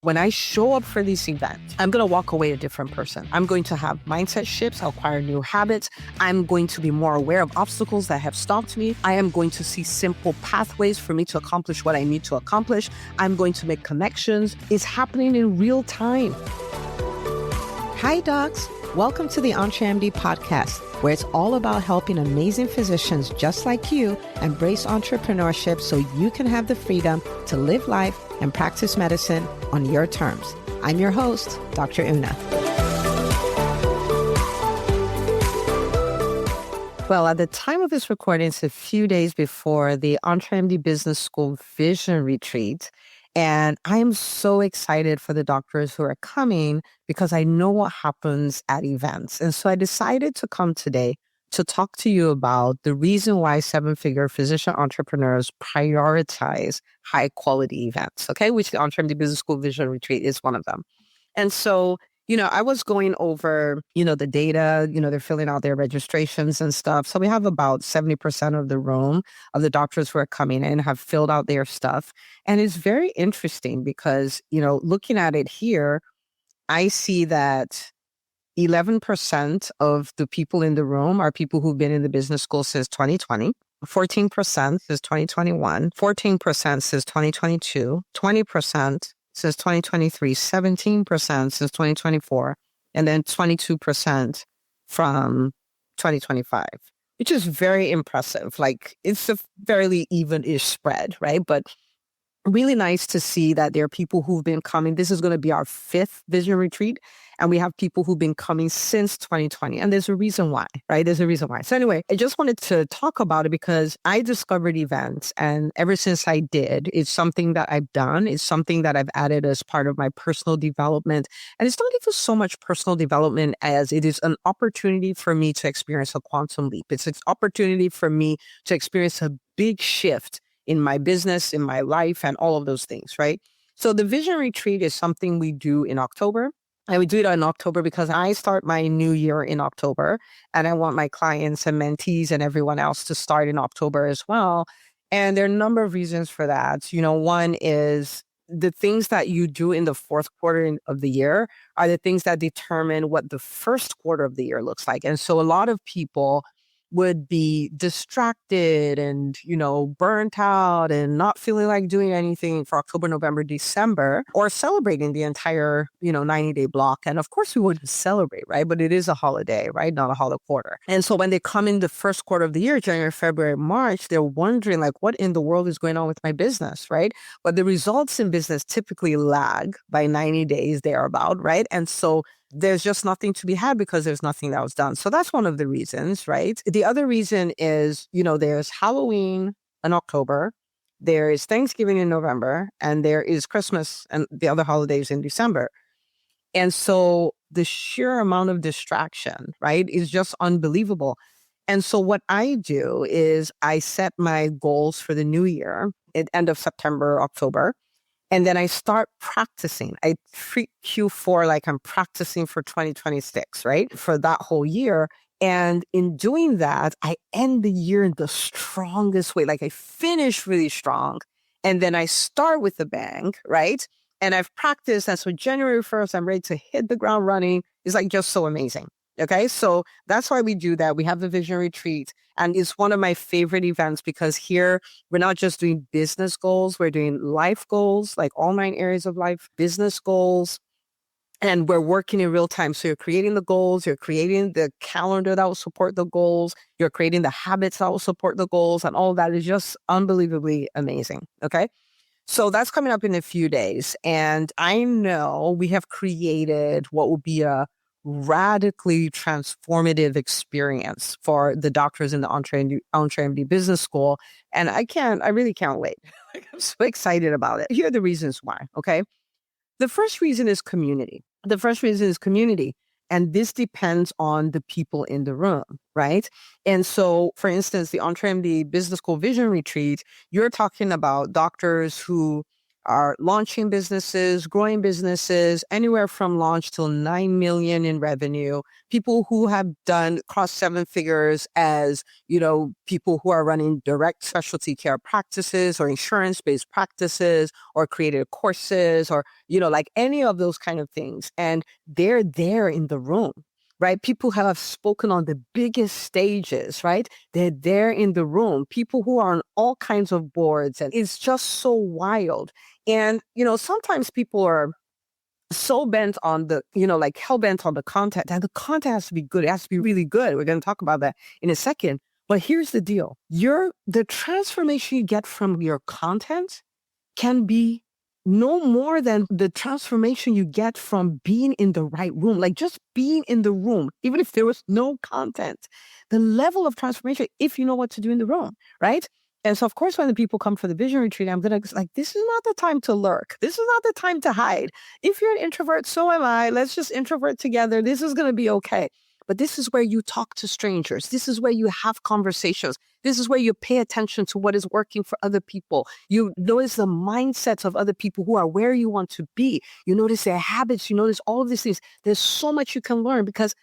When I show up for this event, I'm going to walk away a different person. I'm going to have mindset shifts, acquire new habits. I'm going to be more aware of obstacles that have stopped me. I am going to see simple pathways for me to accomplish what I need to accomplish. I'm going to make connections. It's happening in real time. Hi, docs. Welcome to the EntreMD podcast, where it's all about helping amazing physicians just like you embrace entrepreneurship so you can have the freedom to live life and practice medicine on your terms. I'm your host, Dr. Una. Well, at the time of this recording, it's a few days before the EntreMD Business School Vision Retreat. And I am so excited for the doctors who are coming because I know what happens at events. And so I decided to come today to talk to you about the reason why seven-figure physician entrepreneurs prioritize high-quality events, okay, which the EntreMD Business School Vision Retreat is one of them. And so, I was going over, the data, they're filling out their registrations and stuff. So we have about 70% of the room of the doctors who are coming in have filled out their stuff. And it's very interesting because, looking at it here, I see that 11% of the people in the room are people who've been in the business school since 2020. 14% since 2021, 14% since 2022, 20% since 2023, 17% since 2024, and then 22% from 2025, which is very impressive. Like, it's a fairly even-ish spread, right? But really nice to see that there are people who've been coming. This is going to be our 5th vision retreat. And we have people who've been coming since 2020. And there's a reason why, right? There's a reason why. So anyway, I just wanted to talk about it because I discovered events. And ever since I did, it's something that I've done. It's something that I've added as part of my personal development. And it's not even so much personal development as it is an opportunity for me to experience a quantum leap. It's an opportunity for me to experience a big shift in my business, in my life, and all of those things, right? So the Vision Retreat is something we do in October. And we do it in October because I start my new year in October, and I want my clients and mentees and everyone else to start in October as well. And there are a number of reasons for that. One is the things that you do in the fourth quarter of the year are the things that determine what the first quarter of the year looks like. And so a lot of people would be distracted and, burnt out and not feeling like doing anything for October, November, December, or celebrating the entire, 90-day block. And of course we wouldn't celebrate, right? But it is a holiday, right? Not a holiday quarter. And so when they come in the first quarter of the year, January, February, March, they're wondering like, what in the world is going on with my business, right? But the results in business typically lag by 90 days thereabout, right? And so there's just nothing to be had because there's nothing that was done. So that's one of the reasons, right? The other reason is, there's Halloween in October, there is Thanksgiving in November, and there is Christmas and the other holidays in December. And so the sheer amount of distraction, right, is just unbelievable. And so what I do is I set my goals for the new year at end of September, October. And then I start practicing. I treat Q4 like I'm practicing for 2026, right? For that whole year. And in doing that, I end the year in the strongest way. Like I finish really strong. And then I start with a bang, right? And I've practiced. And so January 1st, I'm ready to hit the ground running. It's like just so amazing. Okay, so that's why we do that. We have the Vision Retreat, and it's one of my favorite events because here we're not just doing business goals, we're doing life goals, like all 9 areas of life, business goals, and we're working in real time. So you're creating the goals, you're creating the calendar that will support the goals, you're creating the habits that will support the goals, and all of that is just unbelievably amazing. Okay. So that's coming up in a few days. And I know we have created what will be a radically transformative experience for the doctors in the EntreMD Business School. And I really can't wait. I'm so excited about it. Here are the reasons why, okay? The first reason is community. And this depends on the people in the room, right? And so, for instance, the EntreMD Business School Vision Retreat, you're talking about doctors who are launching businesses, growing businesses, anywhere from launch till 9 million in revenue, people who have done cross seven figures as, people who are running direct specialty care practices or insurance-based practices or created courses or, like any of those kind of things. And they're there in the room. Right? People have spoken on the biggest stages, right? They're there in the room. People who are on all kinds of boards, and it's just so wild. And, sometimes people are so bent on the, like hell bent on the content, and the content has to be good. It has to be really good. We're going to talk about that in a second. But here's the deal. The transformation you get from your content can be no more than the transformation you get from being in the right room, like just being in the room, even if there was no content, the level of transformation, if you know what to do in the room, right? And so, of course, when the people come for the vision retreat, I'm going to like, this is not the time to lurk. This is not the time to hide. If you're an introvert, so am I. Let's just introvert together. This is going to be okay. But this is where you talk to strangers. This is where you have conversations. This is where you pay attention to what is working for other people. You notice the mindsets of other people who are where you want to be. You notice their habits. You notice all of these things. There's so much you can learn because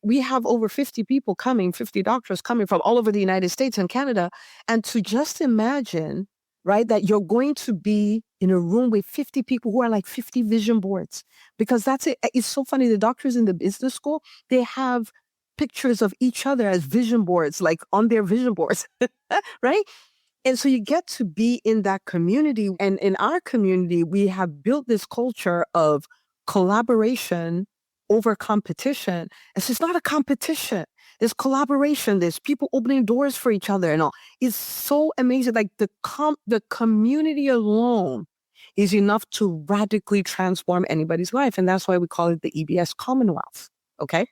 we have over 50 people coming, 50 doctors coming from all over the United States and Canada. And to just imagine, right, that you're going to be in a room with 50 people who are like 50 vision boards, because that's it. It's so funny. The doctors in the business school, they have pictures of each other as vision boards, like on their vision boards, right? And so you get to be in that community. And in our community, we have built this culture of collaboration over competition. It's just not a competition. There's collaboration. There's people opening doors for each other and all. It's so amazing. Like the community alone is enough to radically transform anybody's life. And that's why we call it the EBS Commonwealth. Okay.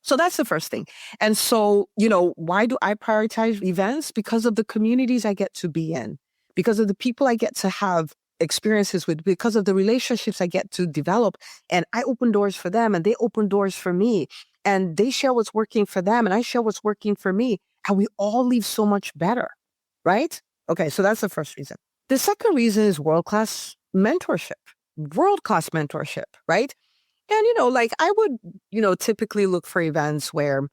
So that's the first thing. And so, why do I prioritize events? Because of the communities I get to be in, because of the people I get to have experiences with, because of the relationships I get to develop. And I open doors for them and they open doors for me. And they share what's working for them and I share what's working for me. And we all leave so much better, right? Okay, so that's the first reason. The second reason is world-class mentorship, right? And, I would, typically look for events where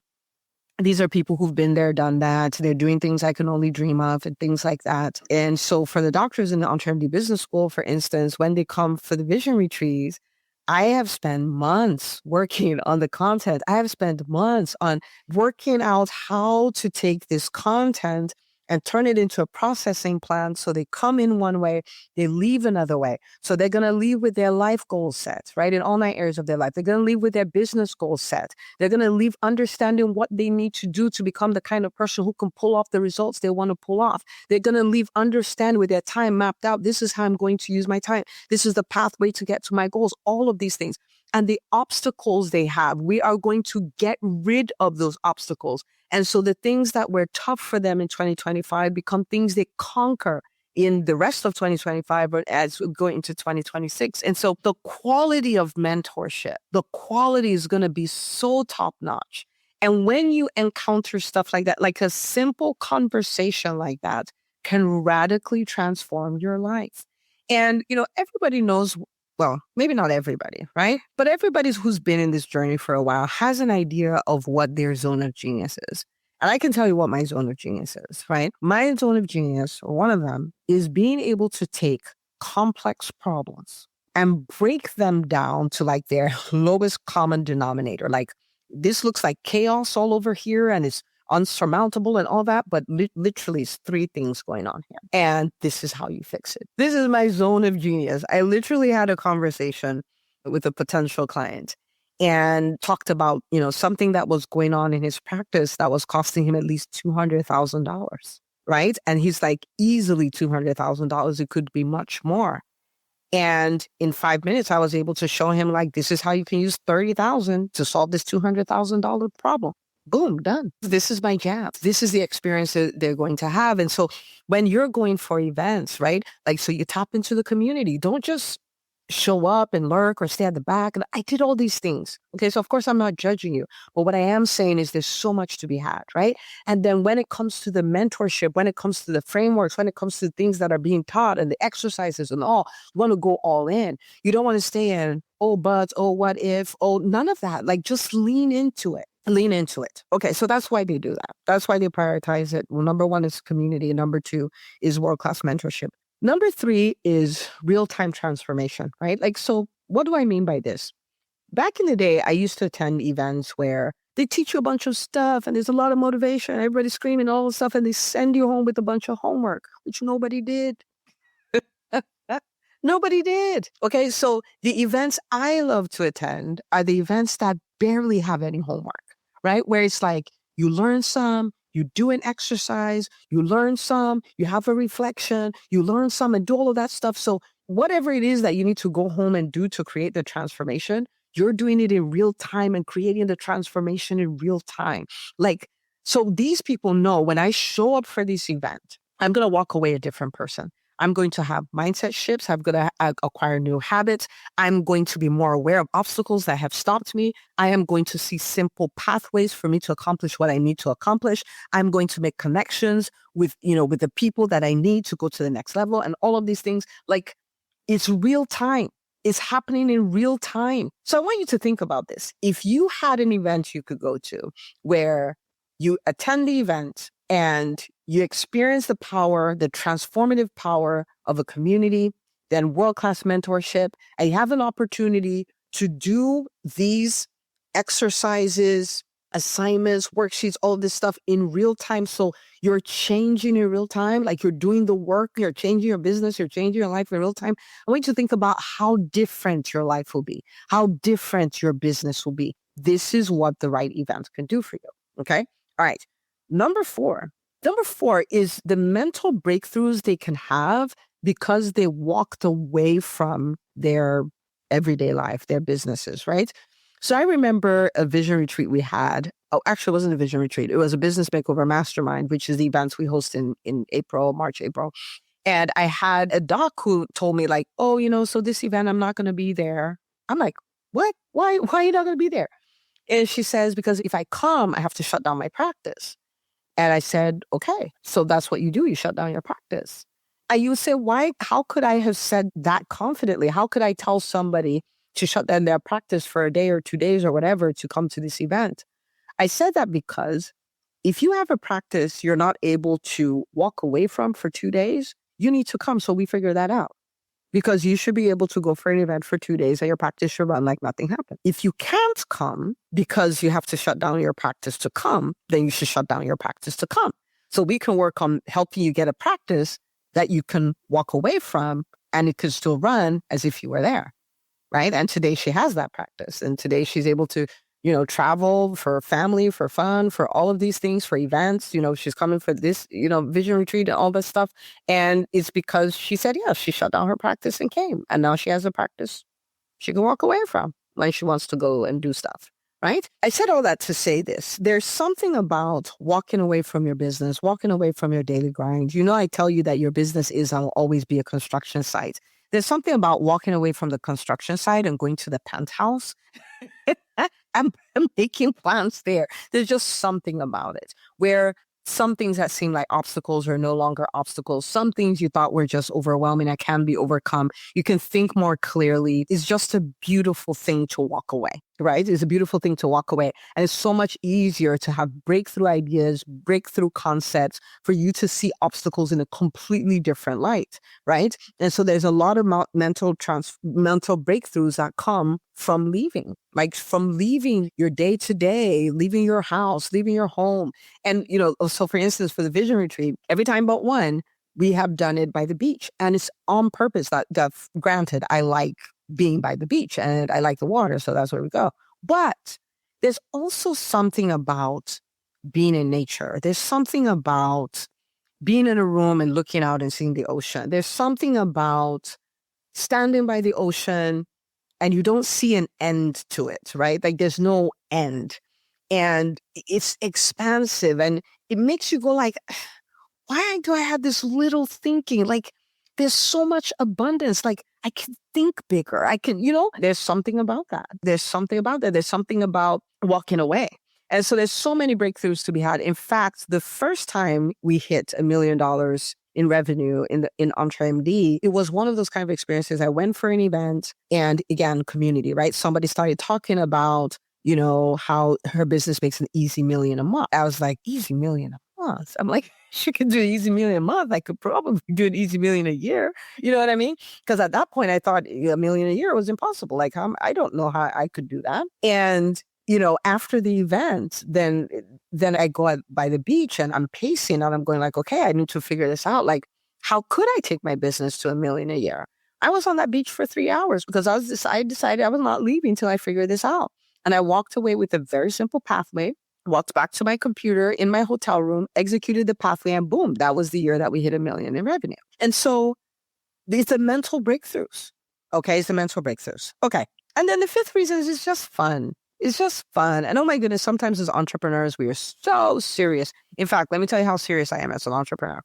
these are people who've been there, done that. They're doing things I can only dream of and things like that. And so for the doctors in the EntreMD Business School, for instance, when they come for the vision retreats, I have spent months working on the content. I have spent months on working out how to take this content and turn it into a processing plan. So they come in one way, they leave another way. So they're going to leave with their life goals set, right? In all 9 areas of their life. They're going to leave with their business goals set. They're going to leave understanding what they need to do to become the kind of person who can pull off the results they want to pull off. They're going to leave understand with their time mapped out. This is how I'm going to use my time. This is the pathway to get to my goals. All of these things. And the obstacles they have, we are going to get rid of those obstacles. And so the things that were tough for them in 2025 become things they conquer in the rest of 2025 or as we go into 2026. And so the quality of mentorship, the quality is going to be so top notch. And when you encounter stuff like that, like a simple conversation like that can radically transform your life. And, everybody knows, well, maybe not everybody, right? But everybody who's been in this journey for a while has an idea of what their zone of genius is. And I can tell you what my zone of genius is, right? My zone of genius, or one of them, is being able to take complex problems and break them down to like their lowest common denominator. Like this looks like chaos all over here and it's unsurmountable and all that, but literally it's 3 things going on here. And this is how you fix it. This is my zone of genius. I literally had a conversation with a potential client and talked about, something that was going on in his practice that was costing him at least $200,000, right? And he's like, easily $200,000. It could be much more. And in 5 minutes, I was able to show him like, this is how you can use $30,000 to solve this $200,000 problem. Boom, done. This is my jam. This is the experience that they're going to have. And so when you're going for events, right? Like, so you tap into the community. Don't just show up and lurk or stay at the back. And I did all these things. Okay. So of course I'm not judging you, but what I am saying is there's so much to be had, right? And then when it comes to the mentorship, when it comes to the frameworks, when it comes to things that are being taught and the exercises and all, you want to go all in. You don't want to stay in, oh, but, oh, what if, oh, none of that. Like just lean into it. Lean into it. Okay, so that's why they do that. That's why they prioritize it. Well, number one is community. Number two is world-class mentorship. Number three is real-time transformation, right? Like, so what do I mean by this? Back in the day, I used to attend events where they teach you a bunch of stuff and there's a lot of motivation. Everybody's screaming all the stuff and they send you home with a bunch of homework, which nobody did. Nobody did. Okay, so the events I love to attend are the events that barely have any homework, right? Where it's like you learn some, you do an exercise, you learn some, you have a reflection, you learn some and do all of that stuff. So whatever it is that you need to go home and do to create the transformation, you're doing it in real time and creating the transformation in real time. Like, so these people know when I show up for this event, I'm going to walk away a different person. I'm going to have mindset shifts. I'm going to acquire new habits. I'm going to be more aware of obstacles that have stopped me. I am going to see simple pathways for me to accomplish what I need to accomplish. I'm going to make connections with, with the people that I need to go to the next level and all of these things. Like it's real time. It's happening in real time. So I want you to think about this. If you had an event you could go to where you attend the event and you experience the power, the transformative power of a community, then world-class mentorship, and you have an opportunity to do these exercises, assignments, worksheets, all of this stuff in real time. So you're changing in real time, like you're doing the work, you're changing your business, you're changing your life in real time. I want you to think about how different your life will be, how different your business will be. This is what the right event can do for you. Okay. All right. Number four is the mental breakthroughs they can have because they walked away from their everyday life, their businesses, right? So I remember a vision retreat we had. Oh, actually, it wasn't a vision retreat. It was a business makeover mastermind, which is the events we host in March, April. And I had a doc who told me like, oh, so this event, I'm not going to be there. I'm like, what? Why are you not going to be there? And she says, because if I come, I have to shut down my practice. And I said, okay, so that's what you do. You shut down your practice. And you say, why? How could I have said that confidently? How could I tell somebody to shut down their practice for a day or 2 days or whatever to come to this event? I said that because if you have a practice you're not able to walk away from for 2 days, you need to come. So we figure that out. Because you should be able to go for an event for 2 days and your practice should run like nothing happened. If you can't come because you have to shut down your practice to come, then you should shut down your practice to come. So we can work on helping you get a practice that you can walk away from and it could still run as if you were there, right? And today she has that practice. And today she's able to travel for family, for fun, for all of these things, for events. She's coming for this, vision retreat and all that stuff. And it's because she said, yes, she shut down her practice and came. And now she has a practice she can walk away from when she wants to go and do stuff, right? I said all that to say this. There's something about walking away from your business, walking away from your daily grind. I tell you that your business will always be a construction site. There's something about walking away from the construction site and going to the penthouse. I'm making plans there. There's just something about it where some things that seem like obstacles are no longer obstacles. Some things you thought were just overwhelming and can be overcome. You can think more clearly. It's just a beautiful thing to walk away, right? It's a beautiful thing to walk away. And it's so much easier to have breakthrough ideas, breakthrough concepts for you to see obstacles in a completely different light, right? And so there's a lot of mental breakthroughs that come from leaving, like from leaving your day to day, leaving your house, leaving your home. And, so for instance, for the vision retreat, every time but one, we have done it by the beach. And it's on purpose that granted, I like being by the beach and I like the water. So that's where we go. But there's also something about being in nature. There's something about being in a room and looking out and seeing the ocean. There's something about standing by the ocean and you don't see an end to it, right? Like there's no end. And it's expansive and it makes you go like, why do I have this little thinking? Like there's so much abundance. Like I can think bigger. I can, there's something about that. There's something about that. There's something about walking away. And so there's so many breakthroughs to be had. In fact, the first time we hit $1 million in revenue in EntreMD, it was one of those kind of experiences. I went for an event and again, community, right? Somebody started talking about, how her business makes an easy million a month. I was like, easy million a month. I'm like, she could do an easy million a month. I could probably do an easy million a year. You know what I mean? Because at that point, I thought $1 million a year was impossible. Like, I don't know how I could do that. And after the event, then I go out by the beach and I'm pacing and I'm going like, okay, I need to figure this out. Like, how could I take my business to $1 million a year? I was on that beach for 3 hours because I decided I was not leaving until I figured this out. And I walked away with a very simple pathway, walked back to my computer in my hotel room, executed the pathway, and boom, that was the year that we hit $1 million in revenue. And so it's the mental breakthroughs. Okay, it's the mental breakthroughs. Okay. And then the fifth reason is it's just fun. It's just fun. And oh my goodness, sometimes as entrepreneurs, we are so serious. In fact, let me tell you how serious I am as an entrepreneur.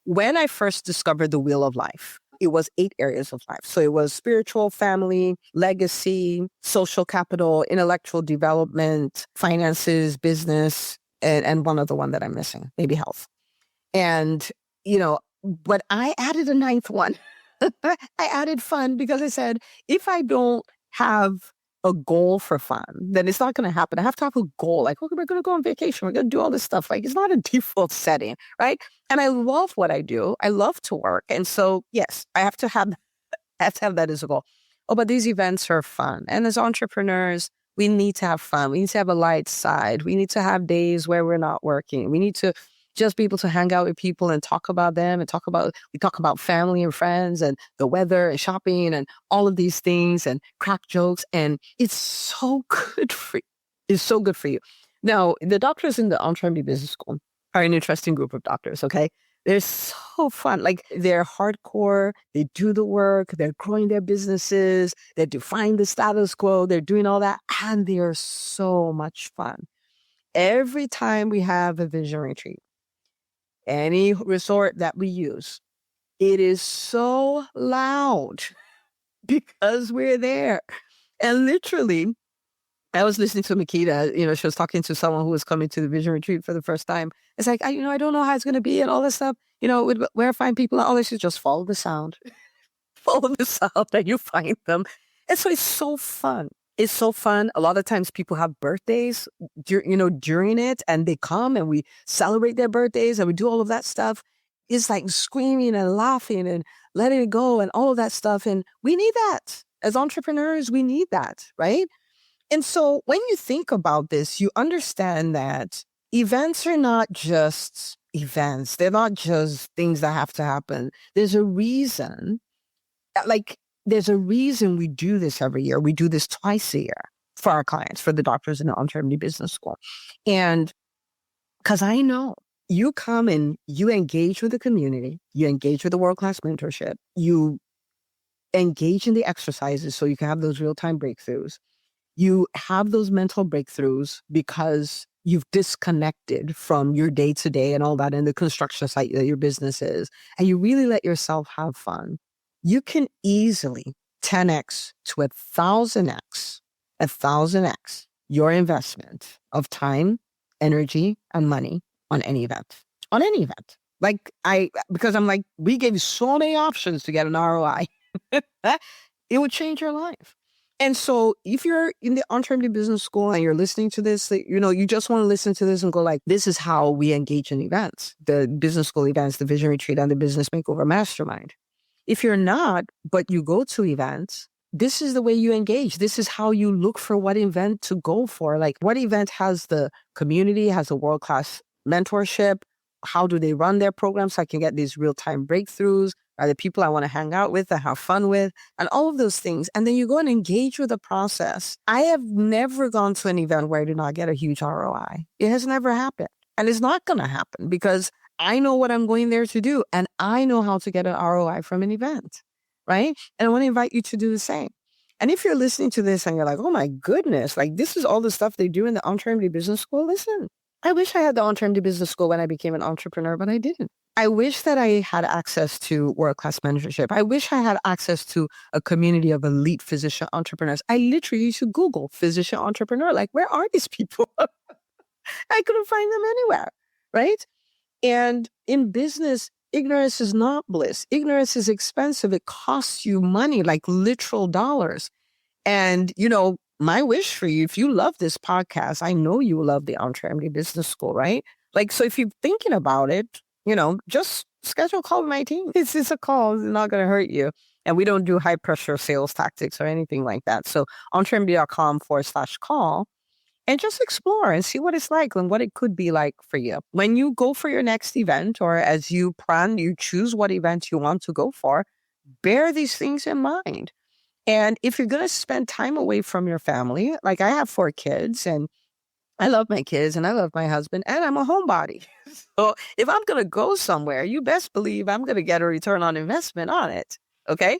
When I first discovered the wheel of life, it was 8 areas of life. So it was spiritual, family, legacy, social capital, intellectual development, finances, business, and one other one that I'm missing, maybe health. And, but I added a 9th one. I added fun because I said, if I don't have a goal for fun, then it's not going to happen. I have to have a goal. Like, okay, we're going to go on vacation. We're going to do all this stuff. Like, it's not a default setting, right? And I love what I do. I love to work. And so, yes, I have to have that as a goal. Oh, but these events are fun. And as entrepreneurs, we need to have fun. We need to have a light side. We need to have days where we're not working. We need to just be able to hang out with people and talk about them and we talk about family and friends and the weather and shopping and all of these things and crack jokes. And it's so good for you. It's so good for you. Now, the doctors in the EntreMD Business School are an interesting group of doctors, okay? They're so fun. Like, they're hardcore. They do the work. They're growing their businesses. They're defying the status quo. They're doing all that. And they're so much fun. Every time we have a vision retreat, any resort that we use, it is so loud because we're there. And literally, I was listening to Makita, she was talking to someone who was coming to the vision retreat for the first time. It's like, I don't know how it's going to be and all this stuff, where I find people and all this, is just follow the sound. Follow the sound and you find them. And so it's so fun. It's so fun. A lot of times people have birthdays, during it, and they come and we celebrate their birthdays and we do all of that stuff. It's like screaming and laughing and letting it go and all of that stuff. And we need that. As entrepreneurs, we need that, right? And so when you think about this, you understand that events are not just events. They're not just things that have to happen. There's a reason. There's a reason we do this every year. We do this twice a year for our clients, for the doctors in the EntreMD Business School. And because I know you come and you engage with the community, you engage with the world-class mentorship, you engage in the exercises so you can have those real-time breakthroughs. You have those mental breakthroughs because you've disconnected from your day-to-day and all that in the construction site that your business is, and you really let yourself have fun. You can easily 10x to 1,000x your investment of time, energy, and money on any event. On any event. Because I'm like, we gave you so many options to get an ROI. It would change your life. And so if you're in the EntreMD Business School and you're listening to this, you just want to listen to this and go like, this is how we engage in events, the business school events, the vision retreat, and the business makeover mastermind. If you're not, but you go to events, this is the way you engage. This is how you look for what event to go for. Like, what event has the community, has a world-class mentorship? How do they run their programs so I can get these real-time breakthroughs? Are the people I want to hang out with and have fun with? And all of those things. And then you go and engage with the process. I have never gone to an event where I did not get a huge ROI. It has never happened. And it's not going to happen because I know what I'm going there to do, and I know how to get an ROI from an event, right? And I want to invite you to do the same. And if you're listening to this and you're like, oh my goodness, like this is all the stuff they do in the EntreMD Business School, listen, I wish I had the EntreMD Business School when I became an entrepreneur, but I didn't. I wish that I had access to world-class mentorship. I wish I had access to a community of elite physician entrepreneurs. I literally used to Google physician entrepreneur. Like, where are these people? I couldn't find them anywhere, right? And in business, ignorance is not bliss. Ignorance is expensive. It costs you money, like literal dollars. And, my wish for you, if you love this podcast, I know you love the EntreMD Business School, right? Like, so if you're thinking about it, just schedule a call with my team. It's just a call. It's not going to hurt you. And we don't do high pressure sales tactics or anything like that. So entremd.com/call and just explore and see what it's like and what it could be like for you. When you go for your next event, or as you plan, you choose what event you want to go for, bear these things in mind. And if you're going to spend time away from your family, like I have 4 kids and I love my kids and I love my husband and I'm a homebody. So if I'm going to go somewhere, you best believe I'm going to get a return on investment on it. Okay.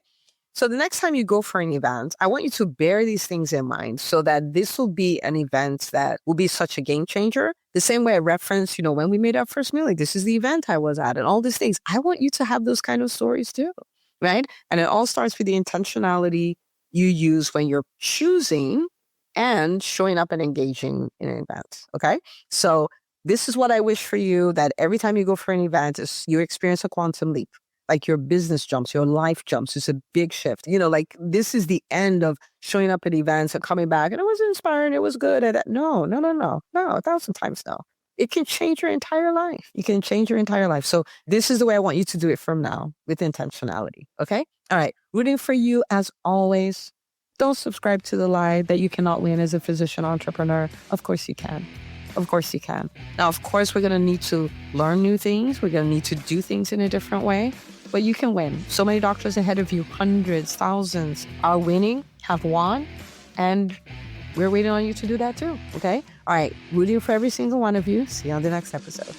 So the next time you go for an event, I want you to bear these things in mind so that this will be an event that will be such a game changer. The same way I referenced, when we made our first meal, like this is the event I was at and all these things. I want you to have those kind of stories too, right? And it all starts with the intentionality you use when you're choosing and showing up and engaging in an event, okay? So this is what I wish for you, that every time you go for an event, you experience a quantum leap. Like your business jumps, your life jumps. It's a big shift. Like this is the end of showing up at events and coming back. And it was inspiring. It was good. No, 1,000 times no. It can change your entire life. You can change your entire life. So this is the way I want you to do it from now, with intentionality. Okay? All right. Rooting for you as always. Don't subscribe to the lie that you cannot win as a physician entrepreneur. Of course you can. Of course you can. Now, of course, we're going to need to learn new things. We're going to need to do things in a different way. But you can win. So many doctors ahead of you, hundreds, thousands, are winning, have won, and we're waiting on you to do that too, okay? All right, rooting for every single one of you. See you on the next episode.